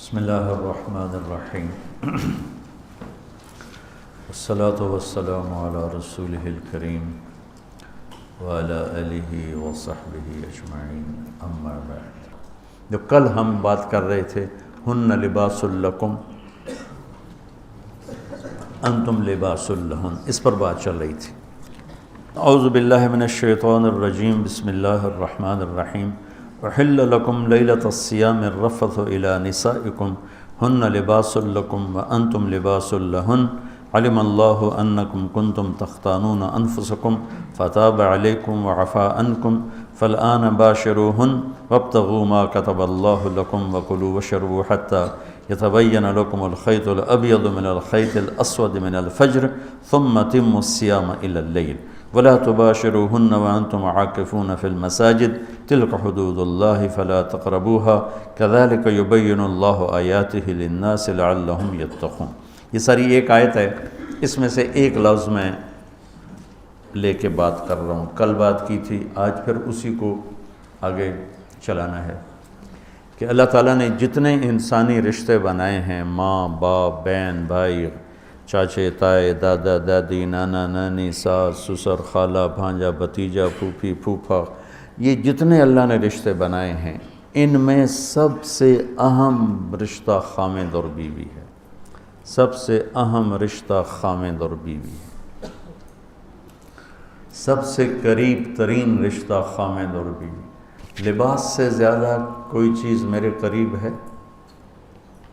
بسم اللہ الرحمن الرحیم والصلاة والسلام علی رسولہ الکریم وعلی آلہ وصحبہ اجمعین اما بعد۔ جو کل ہم بات کر رہے تھے ہن لباس لکم انتم لباس لہن، اس پر بات چل رہی تھی۔ اعوذ باللہ من الشیطان الرجیم، بسم اللہ الرحمن الرحیم۔ احل لکم لیلۃ الصیام الرفث الی نسائکم ہن لباس لکم وانتم لباس لہن علم اللہ انکم کنتم تختانون انفسکم فتاب علیکم وعفا عنکم فالآن باشروہن وابتغوا ما کتب اللہ لکم وکلوا واشربوا حتی یتبین لکم الخیط الابیض من الخیط الاسود من الفجر ثم اتموا الصیام الی اللیل ولا تباشروهن وانتم عاکفون فی المساجد تلک حدود اللہ فلا تقربوها كذلك یبین اللہ آیاتہ للناس لعلہم یتقون۔ یہ ساری ایک آیت ہے، اس میں سے ایک لفظ میں لے کے بات کر رہا ہوں۔ کل بات کی تھی، آج پھر اسی کو آگے چلانا ہے کہ اللہ تعالیٰ نے جتنے انسانی رشتے بنائے ہیں، ماں باپ بہن بھائی چاچے تائے دادا دادی نانا نانی ساس سسر خالہ بھانجا بھتیجا پھوپھی پھوپھا، یہ جتنے اللہ نے رشتے بنائے ہیں ان میں سب سے اہم رشتہ خامد اور بیوی ہے۔ سب سے اہم رشتہ خامد اور بیوی ہے، سب سے قریب ترین رشتہ خامد اور بیوی۔ لباس سے زیادہ کوئی چیز میرے قریب ہے؟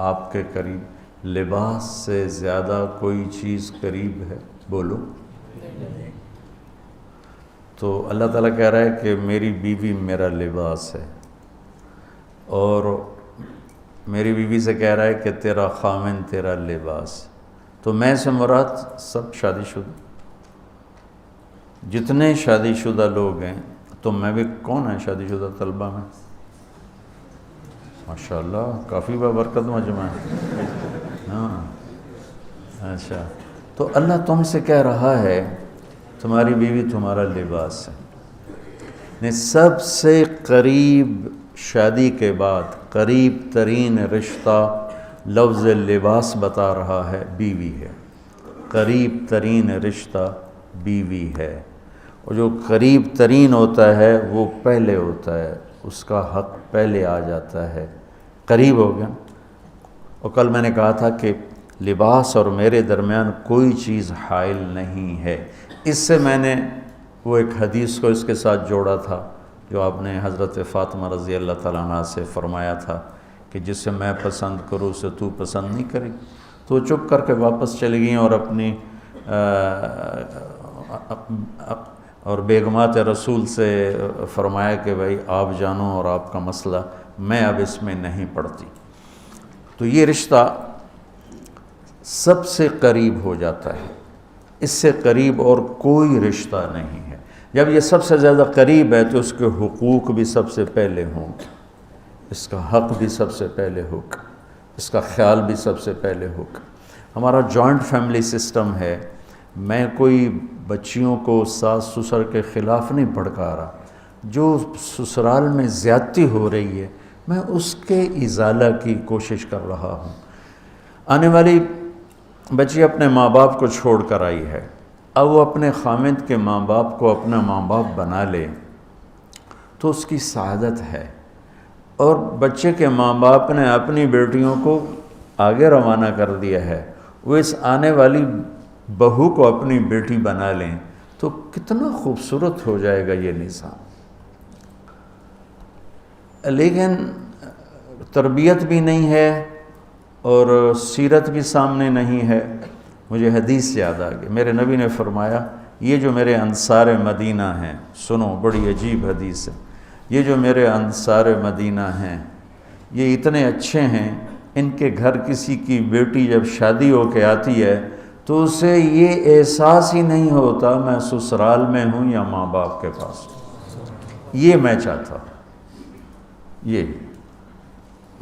آپ کے قریب لباس سے زیادہ کوئی چیز قریب ہے؟ بولو۔ تو اللہ تعالیٰ کہہ رہا ہے کہ میری بیوی میرا لباس ہے، اور میری بیوی سے کہہ رہا ہے کہ تیرا خامن تیرا لباس۔ تو میں سے مراد سب شادی شدہ، جتنے شادی شدہ لوگ ہیں۔ تو میں بھی کون ہے شادی شدہ طلبہ میں؟ ماشاءاللہ کافی بابرکت مجمع ہے۔ ہاں اچھا، تو اللہ تم سے کہہ رہا ہے تمہاری بیوی تمہارا لباس ہے۔ سب سے قریب شادی کے بعد قریب ترین رشتہ لفظ لباس بتا رہا ہے بیوی ہے۔ قریب ترین رشتہ بیوی ہے، اور جو قریب ترین ہوتا ہے وہ پہلے ہوتا ہے، اس کا حق پہلے آ جاتا ہے، قریب ہو گیا۔ اور کل میں نے کہا تھا کہ لباس اور میرے درمیان کوئی چیز حائل نہیں ہے۔ اس سے میں نے وہ ایک حدیث کو اس کے ساتھ جوڑا تھا جو آپ نے حضرت فاطمہ رضی اللہ تعالیٰ عنہ سے فرمایا تھا کہ جس سے میں پسند کروں اسے تو پسند نہیں کری۔ تو وہ چپ کر کے واپس چلی گئیں اور اپنی اور بیگمات رسول سے فرمایا کہ بھائی آپ جانو اور آپ کا مسئلہ، میں اب اس میں نہیں پڑتی۔ تو یہ رشتہ سب سے قریب ہو جاتا ہے، اس سے قریب اور کوئی رشتہ نہیں ہے۔ جب یہ سب سے زیادہ قریب ہے تو اس کے حقوق بھی سب سے پہلے ہوں گے، اس کا حق بھی سب سے پہلے ہوگا، اس کا خیال بھی سب سے پہلے ہوگا۔ ہمارا جوائنٹ فیملی سسٹم ہے۔ میں کوئی بچیوں کو ساس سسر کے خلاف نہیں بھڑکا رہا، جو سسرال میں زیادتی ہو رہی ہے میں اس کے ازالہ کی کوشش کر رہا ہوں۔ آنے والی بچی اپنے ماں باپ کو چھوڑ کر آئی ہے، اب وہ اپنے خامد کے ماں باپ کو اپنا ماں باپ بنا لے تو اس کی سعادت ہے، اور بچے کے ماں باپ نے اپنی بیٹیوں کو آگے روانہ کر دیا ہے، وہ اس آنے والی بہو کو اپنی بیٹی بنا لیں تو کتنا خوبصورت ہو جائے گا یہ نظام۔ لیکن تربیت بھی نہیں ہے اور سیرت بھی سامنے نہیں ہے۔ مجھے حدیث یاد آ گئی، میرے نبی نے فرمایا یہ جو میرے انصار مدینہ ہیں، سنو بڑی عجیب حدیث ہے، یہ جو میرے انصار مدینہ ہیں یہ اتنے اچھے ہیں، ان کے گھر کسی کی بیٹی جب شادی ہو کے آتی ہے تو اسے یہ احساس ہی نہیں ہوتا میں سسرال میں ہوں یا ماں باپ کے پاس ہوں۔ یہ میں چاہتا ہوں، یہ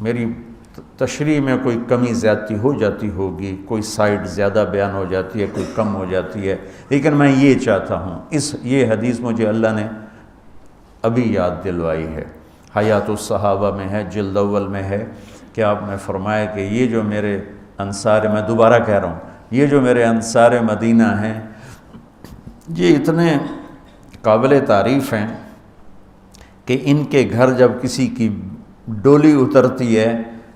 میری تشریح میں کوئی کمی زیادتی ہو جاتی ہوگی، کوئی سائڈ زیادہ بیان ہو جاتی ہے، کوئی کم ہو جاتی ہے، لیکن میں یہ چاہتا ہوں۔ یہ حدیث مجھے اللہ نے ابھی یاد دلوائی ہے، حیات الصحابہ میں ہے، جلد اول میں ہے کہ آپ نے فرمایا کہ یہ جو میرے انصار، میں دوبارہ کہہ رہا ہوں، یہ جو میرے انصار مدینہ ہیں یہ اتنے قابل تعریف ہیں کہ ان کے گھر جب کسی کی ڈولی اترتی ہے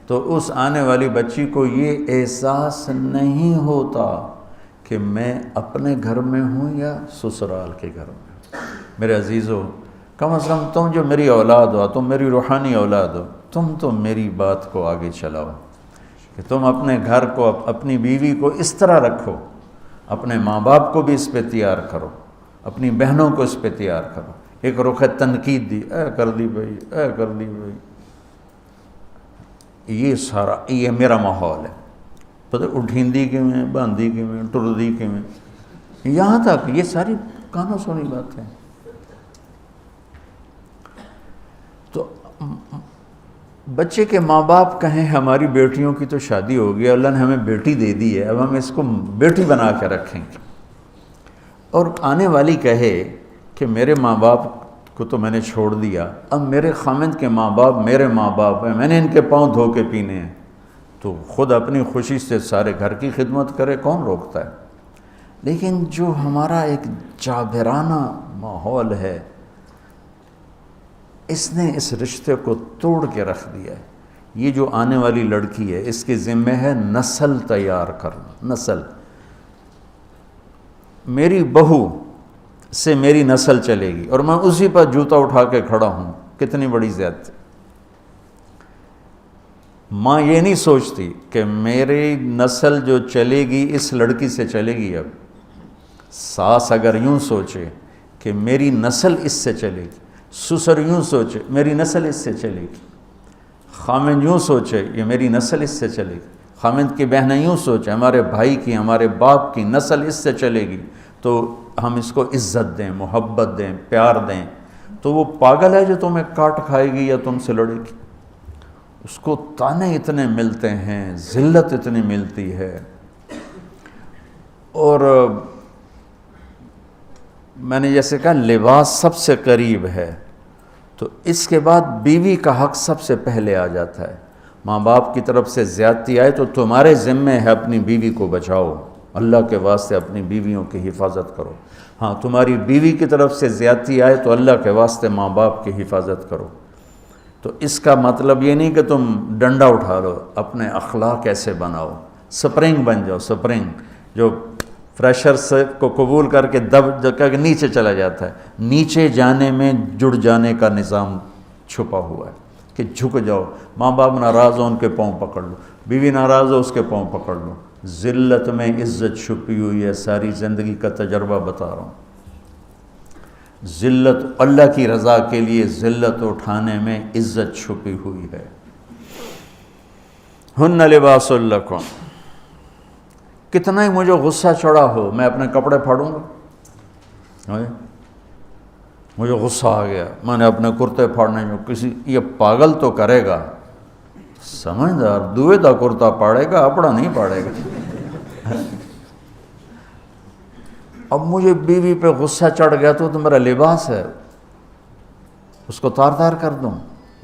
تو اس آنے والی بچی کو یہ احساس نہیں ہوتا کہ میں اپنے گھر میں ہوں یا سسرال کے گھر میں ہوں۔ میرے عزیزو، کم از کم تم جو میری اولاد ہو، تم میری روحانی اولاد ہو، تم تو میری بات کو آگے چلاؤ کہ تم اپنے گھر کو، اپنی بیوی کو اس طرح رکھو، اپنے ماں باپ کو بھی اس پہ تیار کرو، اپنی بہنوں کو اس پہ تیار کرو۔ ایک رخ تنقید دی، اے کر دی بھائی، اے کر دی بھائی، یہ سارا یہ میرا ماحول ہے، پتہ اٹھیندی کے میں، باندھی کے میں، ٹردی کے میں، یہاں تک یہ ساری کانوں سنی باتیں۔ تو بچے کے ماں باپ کہیں ہماری بیٹیوں کی تو شادی ہو گئی، اللہ نے ہمیں بیٹی دے دی ہے، اب ہم اس کو بیٹی بنا کے رکھیں گے، اور آنے والی کہے کہ میرے ماں باپ کو تو میں نے چھوڑ دیا، اب میرے خامند کے ماں باپ میرے ماں باپ ہیں، میں نے ان کے پاؤں دھو کے پینے ہیں، تو خود اپنی خوشی سے سارے گھر کی خدمت کرے، کون روکتا ہے؟ لیکن جو ہمارا ایک جابرانہ ماحول ہے، اس نے اس رشتے کو توڑ کے رکھ دیا ہے۔ یہ جو آنے والی لڑکی ہے اس کے ذمہ ہے نسل تیار کرنا، نسل۔ میری بہو سے میری نسل چلے گی اور میں اسی پر جوتا اٹھا کے کھڑا ہوں، کتنی بڑی زیادتی۔ ماں یہ نہیں سوچتی کہ میری نسل جو چلے گی اس لڑکی سے چلے گی۔ اب ساس اگر یوں سوچے کہ میری نسل اس سے چلے گی، سسر یوں سوچے میری نسل اس سے چلے گی، خامند یوں سوچے یہ میری نسل اس سے چلے گی، خامند کی بہنیں یوں سوچیں ہمارے بھائی کی، ہمارے باپ کی نسل اس سے چلے گی، تو ہم اس کو عزت دیں، محبت دیں، پیار دیں۔ تو وہ پاگل ہے جو تمہیں کاٹ کھائے گی یا تم سے لڑے گی؟ اس کو تانے اتنے ملتے ہیں، ذلت اتنی ملتی ہے۔ اور میں نے جیسے کہا لباس سب سے قریب ہے، تو اس کے بعد بیوی کا حق سب سے پہلے آ جاتا ہے۔ ماں باپ کی طرف سے زیادتی آئے تو تمہارے ذمہ ہے اپنی بیوی کو بچاؤ، اللہ کے واسطے اپنی بیویوں کی حفاظت کرو۔ ہاں تمہاری بیوی کی طرف سے زیادتی آئے تو اللہ کے واسطے ماں باپ کی حفاظت کرو۔ تو اس کا مطلب یہ نہیں کہ تم ڈنڈا اٹھا لو، اپنے اخلاق ایسے بناؤ، سپرنگ بن جاؤ، سپرنگ جو پریشر سے کو قبول کر کے دب کر کے نیچے چلا جاتا ہے۔ نیچے جانے میں جڑ جانے کا نظام چھپا ہوا ہے کہ جھک جاؤ، ماں باپ ناراض ہو ان کے پاؤں پکڑ لو، بیوی ناراض ہو اس کے پاؤں پکڑ لو۔ ذلت میں عزت چھپی ہوئی ہے، ساری زندگی کا تجربہ بتا رہا ہوں۔ ذلت اللہ کی رضا کے لیے ذلت اٹھانے میں عزت چھپی ہوئی ہے۔ ہن لباس لکم، کتنا ہی مجھے غصہ چڑھا ہو میں اپنے کپڑے پھاڑوں گا، مجھے غصہ آ گیا میں نے اپنے کرتے پھاڑنے جو کسی یہ پاگل تو کرے گا، سمجھدار دوئے دا کرتا پاڑے گا، اپنا نہیں پاڑے گا۔ اب مجھے بیوی پہ غصہ چڑھ گیا تو میرا لباس ہے، اس کو تار تار کر دوں،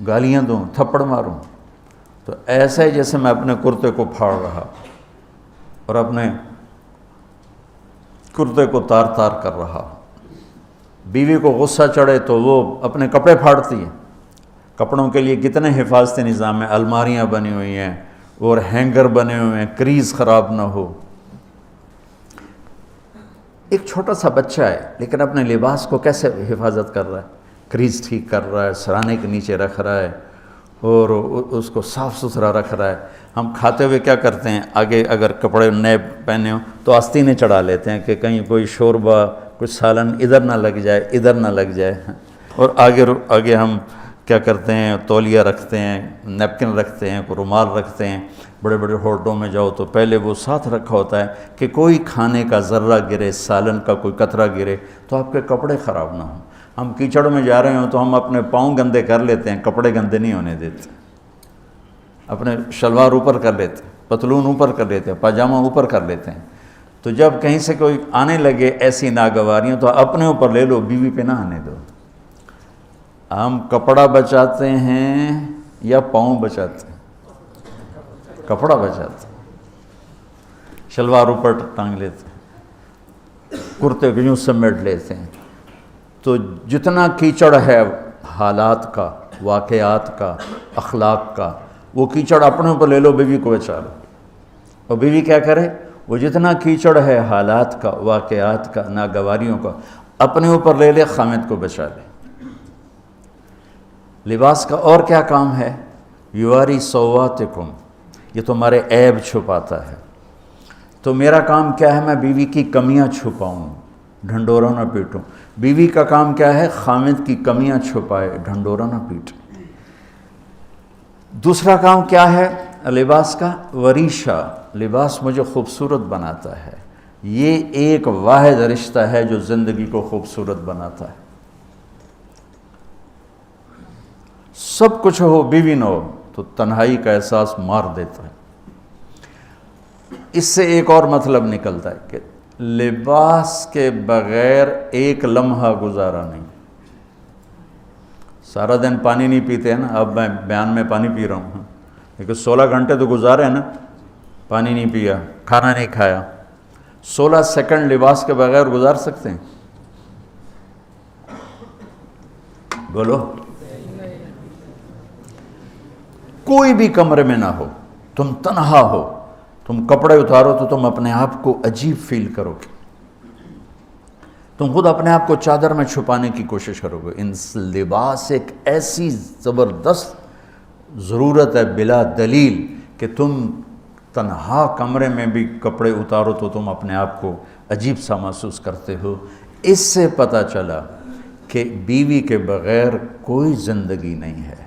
گالیاں دوں، تھپڑ ماروں، تو ایسا ہی جیسے میں اپنے کرتے کو پھاڑ رہا اور اپنے کرتے کو تار تار کر رہا۔ بیوی کو غصہ چڑھے تو وہ اپنے کپڑے پھاڑتی ہے۔ کپڑوں کے لیے کتنے حفاظتی نظام ہیں، الماریاں بنی ہوئی ہیں اور ہینگر بنے ہوئے ہیں، کریز خراب نہ ہو۔ ایک چھوٹا سا بچہ ہے لیکن اپنے لباس کو کیسے حفاظت کر رہا ہے، کریز ٹھیک کر رہا ہے، سرانے کے نیچے رکھ رہا ہے اور اس کو صاف ستھرا رکھ رہا ہے۔ ہم کھاتے ہوئے کیا کرتے ہیں، آگے اگر کپڑے نئے پہنے ہوں تو آستینیں چڑھا لیتے ہیں کہ کہیں کوئی شوربہ کچھ سالن ادھر نہ لگ جائے، ادھر نہ لگ جائے، اور آگے ہم کیا کرتے ہیں، تولیہ رکھتے ہیں، نیپکن رکھتے ہیں، رومال رکھتے ہیں۔ بڑے بڑے ہوٹلوں میں جاؤ تو پہلے وہ ساتھ رکھا ہوتا ہے کہ کوئی کھانے کا ذرہ گرے، سالن کا کوئی قطرہ گرے تو آپ کے کپڑے خراب نہ ہوں۔ ہم کیچڑ میں جا رہے ہوں تو ہم اپنے پاؤں گندے کر لیتے ہیں، کپڑے گندے نہیں ہونے دیتے، اپنے شلوار اوپر کر لیتے ہیں، پتلون اوپر کر لیتے ہیں، پاجامہ اوپر کر لیتے ہیں۔ تو جب کہیں سے کوئی آنے لگے ایسی ناگواریاں تو اپنے اوپر لے لو، بیوی پہ نہ آنے دو۔ ہم کپڑا بچاتے ہیں یا پاؤں بچاتے ہیں؟ کپڑا بچاتے، شلوار اوپر ٹانگ لیتے ہیں، کرتے کو یوں سمیٹ لیتے ہیں. تو جتنا کیچڑ ہے حالات کا، واقعات کا، اخلاق کا، وہ کیچڑ اپنے اوپر لے لو، بیوی کو بچا لو. اور بیوی کیا کرے؟ وہ جتنا کیچڑ ہے حالات کا، واقعات کا، ناگواریوں کا، اپنے اوپر لے لے، خامد کو بچا لے. لباس کا اور کیا کام ہے؟ یواری سواتکم، یہ تمہارے عیب چھپاتا ہے. تو میرا کام کیا ہے؟ میں بیوی کی کمیاں چھپاؤں، ڈھنڈورا نہ پیٹوں. بیوی کا کام کیا ہے؟ خامد کی کمیاں چھپائے، ڈھنڈورا نہ پیٹے. دوسرا کام کیا ہے لباس کا؟ وریشہ، لباس مجھے خوبصورت بناتا ہے. یہ ایک واحد رشتہ ہے جو زندگی کو خوبصورت بناتا ہے. سب کچھ ہو، بیوی نہ ہو تو تنہائی کا احساس مار دیتا ہے. اس سے ایک اور مطلب نکلتا ہے کہ لباس کے بغیر ایک لمحہ گزارا نہیں. سارا دن پانی نہیں پیتے ہیں نا، اب میں بیان میں پانی پی رہا ہوں، لیکن 16 گھنٹے تو گزارے ہیں نا، پانی نہیں پیا، کھانا نہیں کھایا. 16 سیکنڈ لباس کے بغیر گزار سکتے ہیں؟ بولو. کوئی بھی کمرے میں نہ ہو، تم تنہا ہو، تم کپڑے اتارو تو تم اپنے آپ کو عجیب فیل کرو گے. تم خود اپنے آپ کو چادر میں چھپانے کی کوشش کرو گے. ان لباس ایک ایسی زبردست ضرورت ہے بلا دلیل کہ تم تنہا کمرے میں بھی کپڑے اتارو تو تم اپنے آپ کو عجیب سا محسوس کرتے ہو. اس سے پتہ چلا کہ بیوی کے بغیر کوئی زندگی نہیں ہے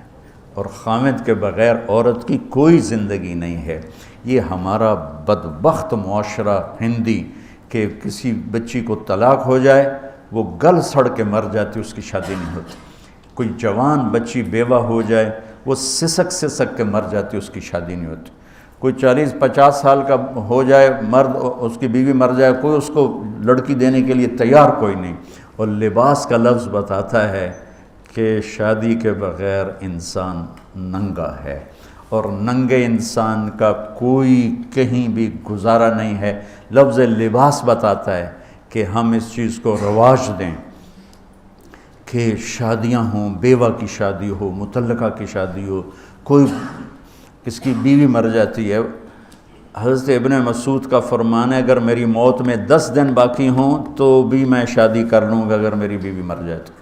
اور خامد کے بغیر عورت کی کوئی زندگی نہیں ہے. یہ ہمارا بدبخت معاشرہ ہندی کہ کسی بچی کو طلاق ہو جائے وہ گل سڑ کے مر جاتی، اس کی شادی نہیں ہوتی. کوئی جوان بچی بیوہ ہو جائے وہ سسک کے مر جاتی، اس کی شادی نہیں ہوتی. کوئی 40-50 سال کا ہو جائے مرد، اس کی بیوی مر جائے، کوئی اس کو لڑکی دینے کے لیے تیار کوئی نہیں. اور لباس کا لفظ بتاتا ہے کہ شادی کے بغیر انسان ننگا ہے، اور ننگے انسان کا کوئی کہیں بھی گزارا نہیں ہے. لفظ لباس بتاتا ہے کہ ہم اس چیز کو رواج دیں کہ شادیاں ہوں، بیوہ کی شادی ہو، مطلقہ کی شادی ہو، کوئی کس کی بیوی مر جاتی ہے. حضرت ابن مسعود کا فرمان ہے اگر میری موت میں 10 دن باقی ہوں تو بھی میں شادی کر لوں گا اگر میری بیوی مر جائے تو.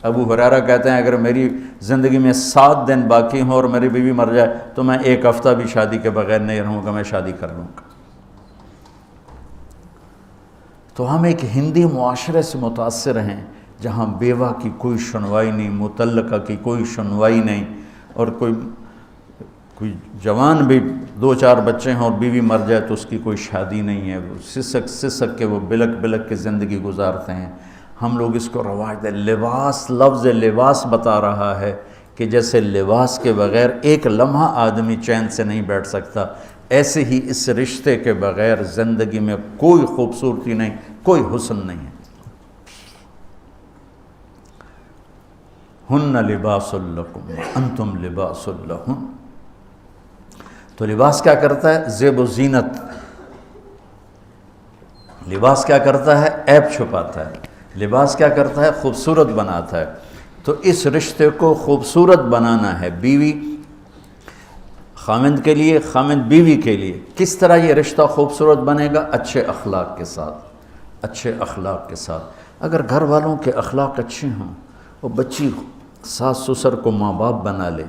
ابو ہریرہ کہتے ہیں اگر میری زندگی میں 7 دن باقی ہوں اور میری بیوی مر جائے تو میں 1 ہفتہ بھی شادی کے بغیر نہیں رہوں گا، میں شادی کر لوں گا. تو ہم ایک ہندی معاشرے سے متاثر ہیں جہاں بیوہ کی کوئی سنوائی نہیں، مطلقہ کی کوئی سنوائی نہیں، اور کوئی جوان بھی 2-4 بچے ہیں اور بیوی مر جائے تو اس کی کوئی شادی نہیں ہے. وہ سسک کے وہ بلک کے زندگی گزارتے ہیں. ہم لوگ اس کو رواج دیں. لباس، لفظ لباس بتا رہا ہے کہ جیسے لباس کے بغیر ایک لمحہ آدمی چین سے نہیں بیٹھ سکتا، ایسے ہی اس رشتے کے بغیر زندگی میں کوئی خوبصورتی نہیں، کوئی حسن نہیں ہے. ہن لباس لکم انتم لباس لہن. تو لباس کیا کرتا ہے؟ زیب و زینت. لباس کیا کرتا ہے؟ عیب چھپاتا ہے. لباس کیا کرتا ہے؟ خوبصورت بناتا ہے. تو اس رشتے کو خوبصورت بنانا ہے بیوی خامند کے لیے، خامند بیوی کے لیے. کس طرح یہ رشتہ خوبصورت بنے گا؟ اچھے اخلاق کے ساتھ. اچھے اخلاق کے ساتھ. اگر گھر والوں کے اخلاق اچھے ہوں، وہ بچی ساس سسر کو ماں باپ بنا لے،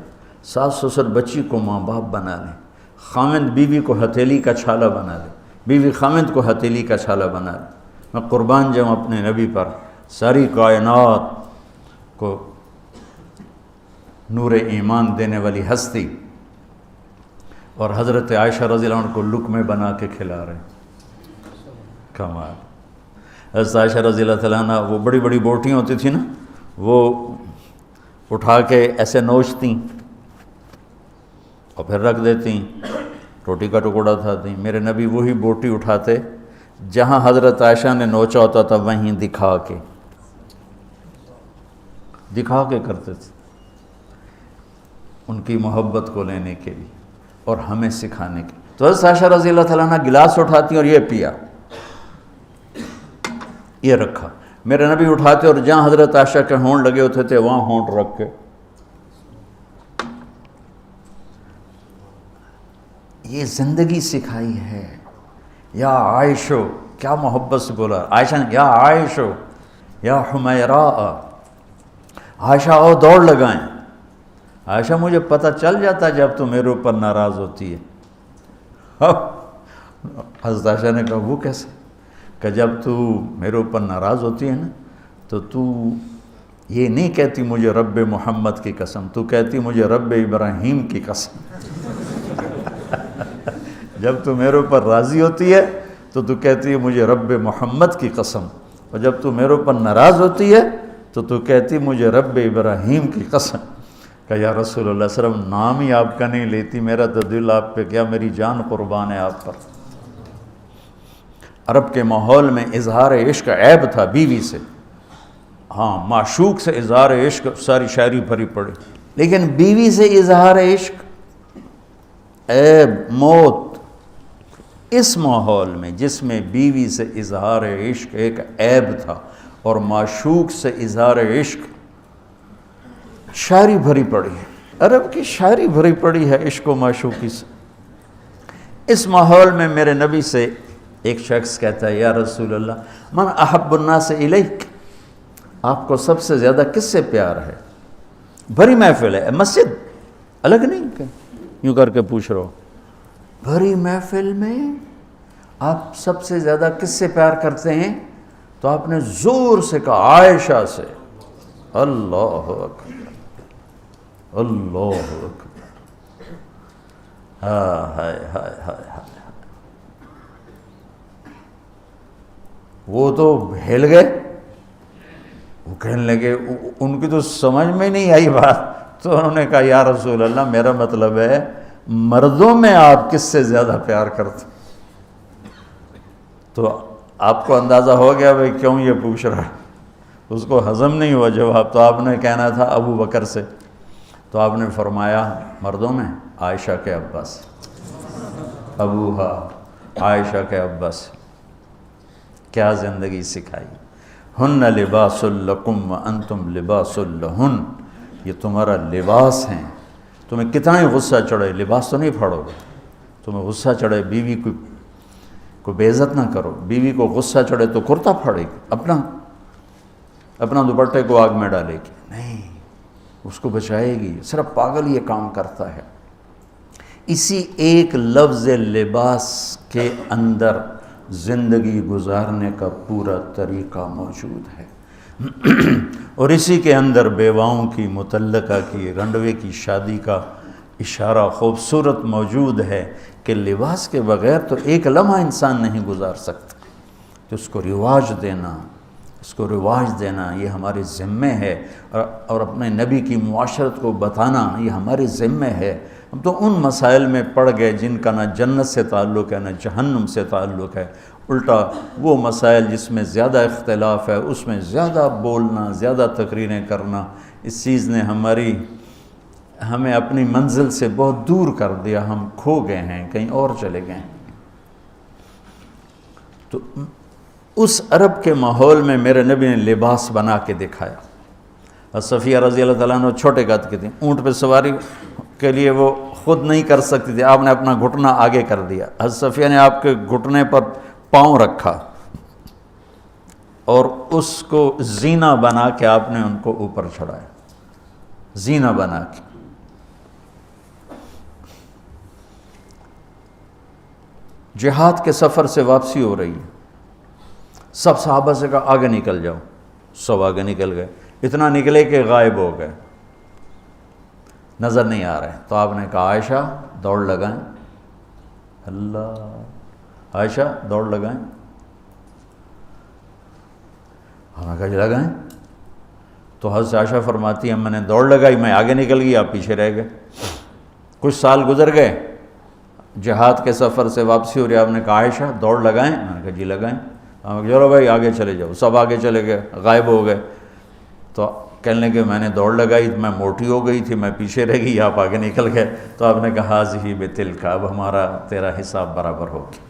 ساس سسر بچی کو ماں باپ بنا لیں، خامند بیوی کو ہتھیلی کا چھالا بنا لے، بیوی خامند کو ہتھیلی کا چھالا بنا لے. میں قربان جاؤں اپنے نبی پر. ساری کائنات کو نور ایمان دینے والی ہستی، اور حضرت عائشہ رضی اللہ عنہ کو لقمے بنا کے کھلا رہے ہیں. کمال. حضرت عائشہ رضی اللہ تعالیٰ عنہ وہ بڑی بڑی بوٹیاں ہوتی تھیں نا، وہ اٹھا کے ایسے نوچتیں اور پھر رکھ دیتیں، روٹی کا ٹکڑا اٹھاتی. میرے نبی وہی بوٹی اٹھاتے جہاں حضرت عائشہ نے نوچا ہوتا تھا، وہیں دکھا کے کرتے تھے ان کی محبت کو لینے کے لیے. اور ہمیں سکھانے کی۔ تو حضرت عائشہ رضی اللہ تعالیٰ عنہ گلاس اٹھاتی اور یہ پیا، یہ رکھا۔ میرے نبی اٹھاتے اور جہاں حضرت عائشہ کے ہونٹ لگے ہوتے تھے وہاں ہونٹ رکھ کے، یہ زندگی سکھائی ہے۔ یا عائشو، کیا محبت سے بولا عائشہ نے، یا عائشو یا حمیراء، عائشہ آؤ دوڑ لگائیں۔ عائشہ مجھے پتہ چل جاتا جب تو میرے اوپر ناراض ہوتی ہے۔ حضرت عائشہ نے کہا وہ کیسے؟ کہ جب تو میرے اوپر ناراض ہوتی ہے نا تو یہ نہیں کہتی مجھے رب محمد کی قسم، تو کہتی مجھے رب ابراہیم کی قسم۔ جب تو میرے اوپر راضی ہوتی ہے تو کہتی ہے مجھے رب محمد کی قسم، اور جب تو میرے اوپر ناراض ہوتی ہے تو کہتی مجھے رب ابراہیم کی قسم۔ کہ یا رسول اللہ صلی اللہ علیہ وسلم نام ہی آپ کا نہیں لیتی، میرا تو دل آپ پہ کیا، میری جان قربان ہے آپ پر۔ عرب کے ماحول میں اظہار عشق عیب تھا بیوی سے، ہاں معشوق سے اظہار عشق ساری شاعری بھری پڑی، لیکن بیوی سے اظہار عشق عیب، موت۔ اس ماحول میں جس میں بیوی سے اظہار عشق ایک عیب تھا اور معشوق سے اظہار عشق شاعری بھری پڑی ہے، عرب کی شاعری بھری پڑی ہے عشق و معشوقی سے۔ اس ماحول میں میرے نبی سے ایک شخص کہتا ہے یا رسول اللہ من احب الناس الیک، آپ کو سب سے زیادہ کس سے پیار ہے؟ بھری محفل ہے، مسجد الگ نہیں کہ یوں کر کے پوچھ رہا ہو، بھری محفل میں آپ سب سے زیادہ کس سے پیار کرتے ہیں؟ تو آپ نے زور سے کہا عائشہ سے۔ اللہ اکبر، اللہ اکبر، ہائے ہائے ہائے ہائے ہائے۔ وہ تو ہل گئے، وہ کہنے لگے، ان کی تو سمجھ میں نہیں آئی بات، تو انہوں نے کہا یا رسول اللہ میرا مطلب ہے مردوں میں آپ کس سے زیادہ پیار کرتے؟ تو آپ کو اندازہ ہو گیا بھائی کیوں یہ پوچھ رہا ہے، اس کو ہضم نہیں ہوا جواب، تو آپ نے کہنا تھا ابو بکر سے، تو آپ نے فرمایا مردوں میں عائشہ کے ابا سے، ابوہا عائشہ کے ابا سے۔ کیا زندگی سکھائی، ہن لباس لکم وانتم لباس لہن، یہ تمہارا لباس ہیں، تمہیں کتنا ہی غصہ چڑھے لباس تو نہیں پھاڑو گے، تمہیں غصہ چڑھے بیوی کو بے عزت نہ کرو، بیوی کو غصہ چڑھے تو کرتا پھاڑے گی، اپنا دوپٹے کو آگ میں ڈالے گی، نہیں اس کو بچائے گی، صرف پاگل یہ کام کرتا ہے۔ اسی ایک لفظ لباس کے اندر زندگی گزارنے کا پورا طریقہ موجود ہے، اور اسی کے اندر بیواؤں کی، مطلقہ کی، رنڈوے کی شادی کا اشارہ خوبصورت موجود ہے کہ لباس کے بغیر تو ایک لمحہ انسان نہیں گزار سکتا، تو اس کو رواج دینا یہ ہمارے ذمے ہے، اور اپنے نبی کی معاشرت کو بتانا یہ ہمارے ذمے ہے۔ ہم تو ان مسائل میں پڑ گئے جن کا نہ جنت سے تعلق ہے نہ جہنم سے تعلق ہے، الٹا وہ مسائل جس میں زیادہ اختلاف ہے اس میں زیادہ بولنا، زیادہ تقریریں کرنا، اس چیز نے ہمیں اپنی منزل سے بہت دور کر دیا، ہم کھو گئے ہیں، کہیں اور چلے گئے ہیں۔ تو اس عرب کے ماحول میں میرے نبی نے لباس بنا کے دکھایا۔ صفیہ رضی اللہ تعالیٰ عنہ چھوٹے قد کی تھیں، اونٹ پہ سواری کے لیے وہ خود نہیں کر سکتی تھی، آپ نے اپنا گھٹنا آگے کر دیا، حضرت صفیہ نے آپ کے گھٹنے پر پاؤں رکھا اور اس کو زینہ بنا کے آپ نے ان کو اوپر چڑھایا، زینہ بنا کے۔ جہاد کے سفر سے واپسی ہو رہی ہے، سب صحابہ سے کہا آگے نکل جاؤ، سب آگے نکل گئے، اتنا نکلے کہ غائب ہو گئے، نظر نہیں آ رہے، تو آپ نے کہا عائشہ دوڑ لگائیں، اللہ، عائشہ دوڑ لگائیں، ہم نے کہا جی لگائیں، تو حضرت عائشہ فرماتی ہیں میں نے دوڑ لگائی، میں آگے نکل گئی، آپ پیچھے رہ گئے۔ کچھ سال گزر گئے، جہاد کے سفر سے واپسی ہو رہی، آپ نے کہا عائشہ دوڑ لگائیں، میں نے کہا جی لگائیں، چلو بھائی آگے چلے جاؤ، سب آگے چلے گئے، غائب ہو گئے، تو کہنے لگے میں نے دوڑ لگائی، میں موٹی ہو گئی تھی، میں پیچھے رہ گئی، آپ آگے نکل گئے، تو آپ نے کہا حاضی بتلک، اب ہمارا تیرا حساب برابر ہو گیا۔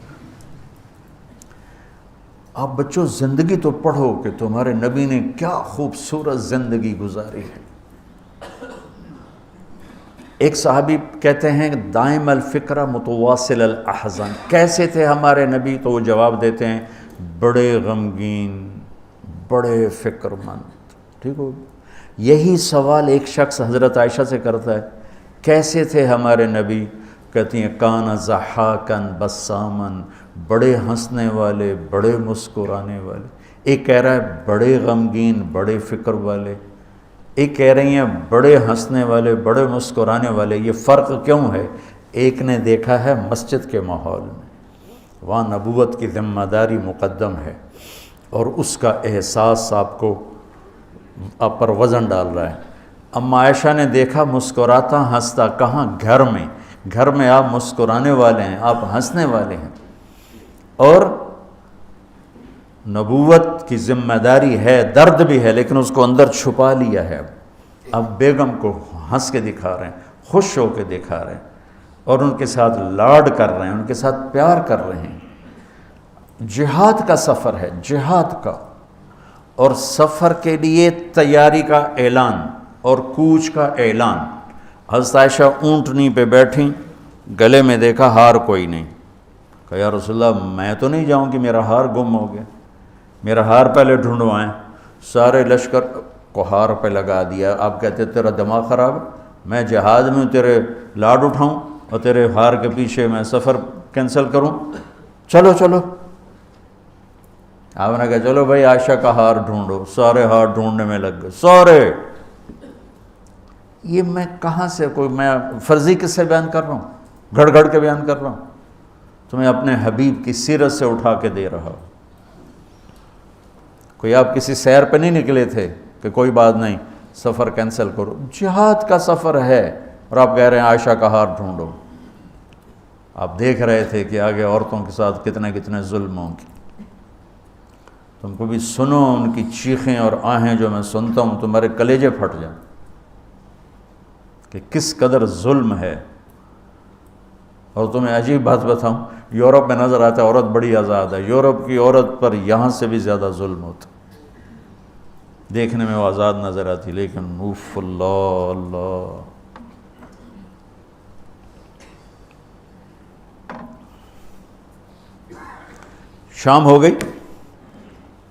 آپ بچوں زندگی تو پڑھو کہ تمہارے نبی نے کیا خوبصورت زندگی گزاری ہے۔ ایک صحابی کہتے ہیں دائم الفکرہ متواصل الاحزان، کیسے تھے ہمارے نبی؟ تو وہ جواب دیتے ہیں بڑے غمگین، بڑے فکر مند۔ ٹھیک ہو؟ یہی سوال ایک شخص حضرت عائشہ سے کرتا ہے کیسے تھے ہمارے نبی؟ کہتی ہیں کان ضحاکا بساما، بڑے ہنسنے والے، بڑے مسکرانے والے۔ ایک کہہ رہا ہے بڑے غمگین، بڑے فکر والے، ایک کہہ رہی ہیں بڑے ہنسنے والے، بڑے مسکرانے والے۔ یہ فرق کیوں ہے؟ ایک نے دیکھا ہے مسجد کے ماحول میں، وہاں نبوت کی ذمہ داری مقدم ہے اور اس کا احساس آپ پر وزن ڈال رہا ہے۔ اما عائشہ نے دیکھا مسکراتا ہنستا، کہاں؟ گھر میں۔ گھر میں آپ مسکرانے والے ہیں، آپ ہنسنے والے ہیں، اور نبوت کی ذمہ داری ہے، درد بھی ہے، لیکن اس کو اندر چھپا لیا ہے۔ اب بیگم کو ہنس کے دکھا رہے ہیں، خوش ہو کے دکھا رہے ہیں، اور ان کے ساتھ لاڈ کر رہے ہیں، ان کے ساتھ پیار کر رہے ہیں۔ جہاد کا سفر ہے، جہاد کا، اور سفر کے لیے تیاری کا اعلان اور کوچ کا اعلان۔ حضرت عائشہ اونٹنی پہ بیٹھیں، گلے میں دیکھا ہار کوئی نہیں، کہا یا رسول اللہ میں تو نہیں جاؤں کہ میرا ہار گم ہو گیا، میرا ہار پہلے ڈھونڈوائیں۔ سارے لشکر کو ہار پہ لگا دیا۔ آپ کہتے تیرا دماغ خراب ہے؟ میں جہاد میں ہوں، تیرے لاڈ اٹھاؤں اور تیرے ہار کے پیچھے میں سفر کینسل کروں؟ چلو چلو۔ آپ نے کہا چلو بھائی عائشہ کا ہار ڈھونڈو۔ سارے ہار ڈھونڈنے میں لگ گئے، سارے۔ یہ میں کہاں سے کوئی میں فرضی کس سے بیان کر رہا ہوں؟ گھڑ گھڑ کے بیان کر رہا ہوں؟ تمہیں اپنے حبیب کی سیرت سے اٹھا کے دے رہا ہوں۔ کوئی آپ کسی سیر پہ نہیں نکلے تھے کہ کوئی بات نہیں سفر کینسل کرو، جہاد کا سفر ہے، اور آپ کہہ رہے ہیں عائشہ کا ہار ڈھونڈو۔ آپ دیکھ رہے تھے کہ آگے عورتوں کے ساتھ کتنے کتنے ظلم ہوں گے۔ تم کو بھی سنو ان کی چیخیں اور آہیں جو میں سنتا ہوں، تمہارے کلیجے پھٹ جائیں کہ کس قدر ظلم ہے۔ اور تمہیں عجیب بات بتاؤں، یورپ میں نظر آتا ہے عورت بڑی آزاد ہے، یورپ کی عورت پر یہاں سے بھی زیادہ ظلم ہوتا، دیکھنے میں وہ آزاد نظر آتی، لیکن اوف اللہ اللہ۔ شام ہو گئی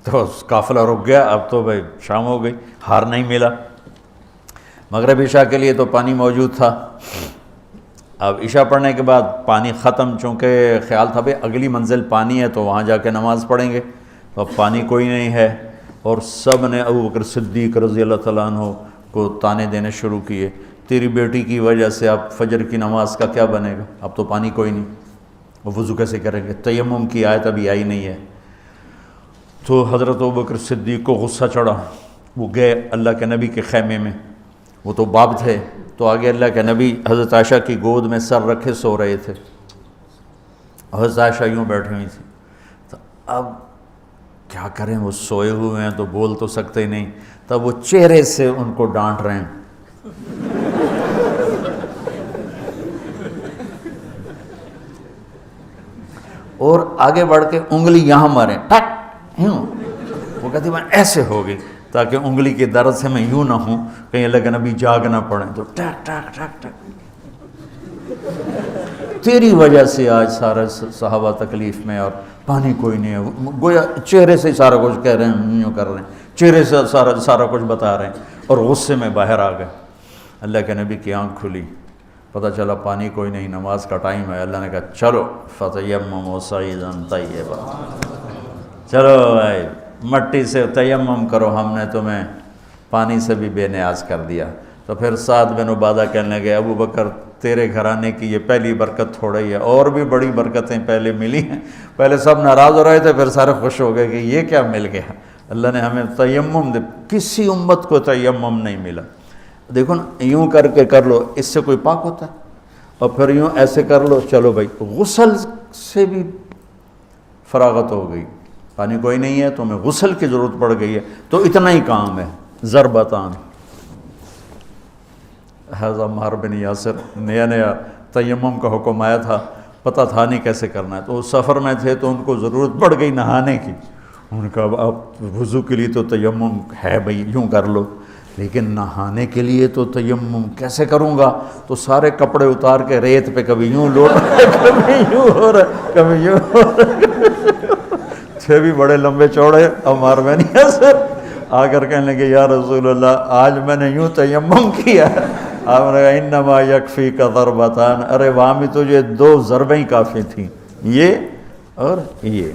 تو قافلہ رک گیا، اب تو بھائی شام ہو گئی، ہار نہیں ملا۔ مغرب عشاء کے لیے تو پانی موجود تھا۔ اب عشاء پڑھنے کے بعد پانی ختم، چونکہ خیال تھا بھائی اگلی منزل پانی ہے تو وہاں جا کے نماز پڑھیں گے، تو اب پانی کوئی نہیں ہے، اور سب نے ابو بکر صدیق رضی اللہ تعالیٰ عنہ کو تانے دینے شروع کیے، تیری بیٹی کی وجہ سے اب فجر کی نماز کا کیا بنے گا، اب تو پانی کوئی نہیں، وہ وضو کیسے کریں گے؟ تیمم کی آیت ابھی آئی نہیں ہے۔ تو حضرت ابو بکر صدیق کو غصہ چڑھا، وہ گئے اللہ کے نبی کے خیمے میں، وہ تو باب تھے، تو آگے اللہ کے نبی حضرت عائشہ کی گود میں سر رکھے سو رہے تھے، حضرت عائشہ یوں بیٹھی ہوئی تھی۔ تو اب کیا کریں، وہ سوئے ہوئے ہیں تو بول تو سکتے ہی نہیں، تب وہ چہرے سے ان کو ڈانٹ رہے ہیں۔ اور آگے بڑھ کے انگلی یہاں ماریں، ٹک یوں، وہ کہتی میں ایسے ہو گئی تاکہ انگلی کے درد سے میں یوں نہ ہوں، کہیں اللہ کے نبی جاگ نہ پڑیں، تو ٹک ٹک ٹک ٹک، تیری وجہ سے آج سارے صحابہ تکلیف میں، اور پانی کوئی نہیں ہے، گویا چہرے سے سارا کچھ کہہ رہے ہیں، یوں کر رہے ہیں، چہرے سے سارا کچھ بتا رہے ہیں، اور غصے میں باہر آ گئے۔ اللہ کے نبی کی آنکھ کھلی، پتہ چلا پانی کوئی نہیں، نماز کا ٹائم ہے۔ اللہ نے کہا چلو فتیمموا صعیدا طیبا، چلو بھائی مٹی سے تیمم کرو، ہم نے تمہیں پانی سے بھی بے نیاز کر دیا۔ تو پھر سعد بن عبادہ کہنے لگے ابو بکر تیرے گھرانے کی یہ پہلی برکت تھوڑا ہی ہے، اور بھی بڑی برکتیں پہلے ملی ہیں۔ پہلے سب ناراض ہو رہے تھے، پھر سارے خوش ہو گئے کہ یہ کیا مل گیا، اللہ نے ہمیں تیمم دے، کسی امت کو تیمم نہیں ملا۔ دیکھو نا، یوں کر کے کر لو، اس سے کوئی پاک ہوتا ہے، اور پھر یوں ایسے کر لو، چلو بھائی غسل سے بھی فراغت ہو گئی، پانی کوئی نہیں ہے، تمہیں غسل کی ضرورت پڑ گئی ہے، تو اتنا ہی کام ہے، ضربتان حضرت عمار بن یاسر نیا نیا تیمم کا حکم آیا تھا، پتہ تھا نہیں کیسے کرنا ہے، تو وہ سفر میں تھے تو ان کو ضرورت پڑ گئی نہانے کی. ان کا اب وضو کے لیے تو تیمم ہے بھئی، یوں کر لو، لیکن نہانے کے لیے تو تیمم کیسے کروں گا؟ تو سارے کپڑے اتار کے ریت پہ کبھی یوں لوٹ رہے، کبھی یوں ہو رہا، کبھی یوں ہو رہا. تھے بھی بڑے لمبے چوڑے عمار بن یاسر، آ کر کہنے لگے یا رسول اللہ آج میں نے یوں تیمم کیا. آپ نے کہا انما یکفیک ضربتان، ارے وہاں بھی تجھے 2 ضربیں ہی کافی تھیں، یہ اور یہ.